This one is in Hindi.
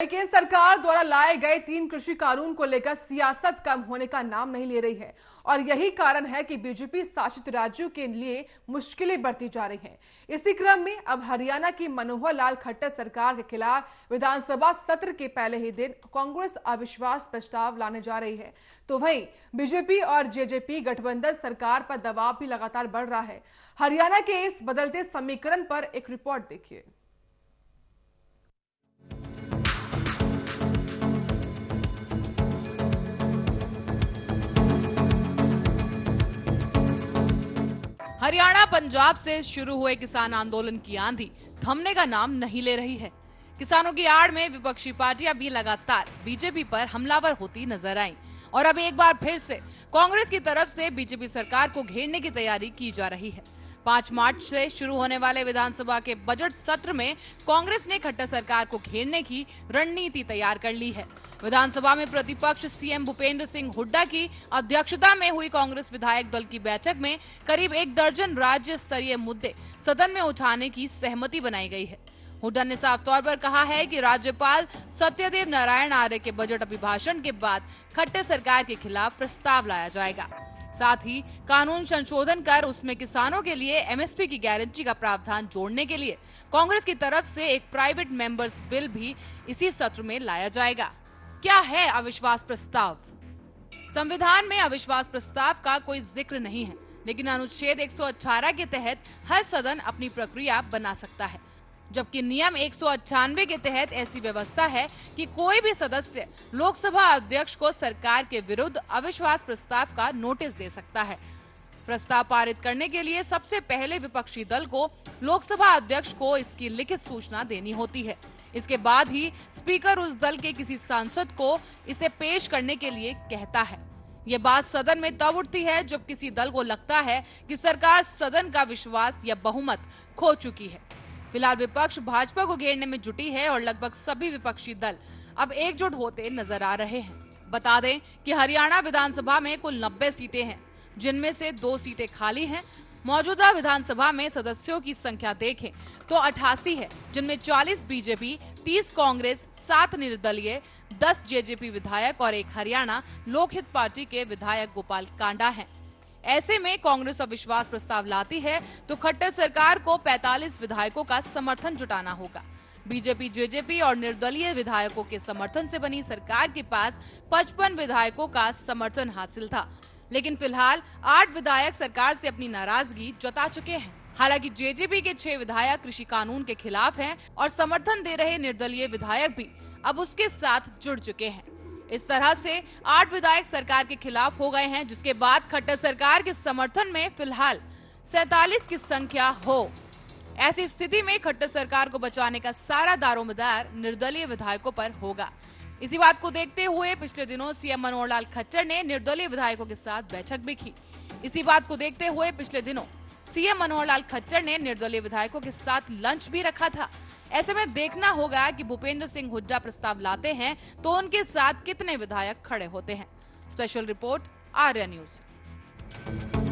लेकिन सरकार द्वारा लाए गए 3 कृषि कानून को लेकर सियासत कम होने का नाम नहीं ले रही है और यही कारण है कि बीजेपी शासित राज्यों के लिए मुश्किलें बढ़ती जा रही हैं। इसी क्रम में अब हरियाणा की मनोहर लाल खट्टर सरकार के खिलाफ विधानसभा सत्र के पहले ही दिन कांग्रेस अविश्वास प्रस्ताव लाने जा रही है, तो वहीं बीजेपी और जेजेपी गठबंधन सरकार पर दबाव भी लगातार बढ़ रहा है। हरियाणा के इस बदलते समीकरण पर एक रिपोर्ट देखिए। हरियाणा पंजाब से शुरू हुए किसान आंदोलन की आंधी थमने का नाम नहीं ले रही है। किसानों की आड़ में विपक्षी पार्टियां भी लगातार बीजेपी पर हमलावर होती नजर आईं और अब एक बार फिर से कांग्रेस की तरफ से बीजेपी सरकार को घेरने की तैयारी की जा रही है। 5 मार्च से शुरू होने वाले विधानसभा के बजट सत्र में कांग्रेस ने खट्टर सरकार को घेरने की रणनीति तैयार कर ली है। विधानसभा में प्रतिपक्ष सीएम भूपेंद्र सिंह हुड्डा की अध्यक्षता में हुई कांग्रेस विधायक दल की बैठक में करीब 1 दर्जन राज्य स्तरीय मुद्दे सदन में उठाने की सहमति बनाई गई है। हुड्डा ने साफ तौर पर कहा है कि राज्यपाल सत्यदेव नारायण आर्य के बजट अभिभाषण के बाद खट्टर सरकार के खिलाफ प्रस्ताव लाया जाएगा। साथ ही कानून संशोधन कर उसमें किसानों के लिए एमएसपी की गारंटी का प्रावधान जोड़ने के लिए कांग्रेस की तरफ से एक प्राइवेट मेंबर्स बिल भी इसी सत्र में लाया जाएगा। क्या है अविश्वास प्रस्ताव? संविधान में अविश्वास प्रस्ताव का कोई जिक्र नहीं है, लेकिन अनुच्छेद 118 के तहत हर सदन अपनी प्रक्रिया बना सकता है, जबकि नियम 198 के तहत ऐसी व्यवस्था है कि कोई भी सदस्य लोकसभा अध्यक्ष को सरकार के विरुद्ध अविश्वास प्रस्ताव का नोटिस दे सकता है। प्रस्ताव पारित करने के लिए सबसे पहले विपक्षी दल को लोकसभा अध्यक्ष को इसकी लिखित सूचना देनी होती है। इसके बाद ही स्पीकर उस दल के किसी सांसद को इसे पेश करने के लिए कहता है। ये बात सदन में तब उठती है जब किसी दल को लगता है कि सरकार सदन का विश्वास या बहुमत खो चुकी है। फिलहाल विपक्ष भाजपा को घेरने में जुटी है और लगभग सभी विपक्षी दल अब एकजुट होते नजर आ रहे हैं। बता दें कि हरियाणा विधानसभा में कुल 90 सीटें हैं, जिनमें से 2 सीटें खाली हैं। मौजूदा विधानसभा में सदस्यों की संख्या देखें तो 88 है, जिनमें 40 बीजेपी, 30 कांग्रेस, 7 निर्दलीय, 10 जेजेपी विधायक और 1 हरियाणा लोकहित पार्टी के विधायक गोपाल कांडा हैं। ऐसे में कांग्रेस अविश्वास प्रस्ताव लाती है तो खट्टर सरकार को 45 विधायकों का समर्थन जुटाना होगा। बीजेपी, जेजेपी और निर्दलीय विधायकों के समर्थन से बनी सरकार के पास 55 विधायकों का समर्थन हासिल था, लेकिन फिलहाल 8 विधायक सरकार से अपनी नाराजगी जता चुके हैं। हालांकि जेजेपी के 6 विधायक कृषि कानून के खिलाफ हैं और समर्थन दे रहे निर्दलीय विधायक भी अब उसके साथ जुड़ चुके हैं। इस तरह से 8 विधायक सरकार के खिलाफ हो गए हैं, जिसके बाद खट्टर सरकार के समर्थन में फिलहाल 47 की संख्या हो। ऐसी स्थिति में खट्टर सरकार को बचाने का सारा दारोमदार निर्दलीय विधायकों पर होगा। इसी बात को देखते हुए पिछले दिनों सीएम मनोहर लाल खट्टर ने निर्दलीय विधायकों के साथ बैठक भी की। इसी बात को देखते हुए पिछले दिनों सीएम मनोहर लाल खट्टर ने निर्दलीय विधायकों के साथ लंच भी रखा था। ऐसे में देखना होगा कि भूपेंद्र सिंह हुड्डा प्रस्ताव लाते हैं तो उनके साथ कितने विधायक खड़े होते हैं। Special report, Arya news.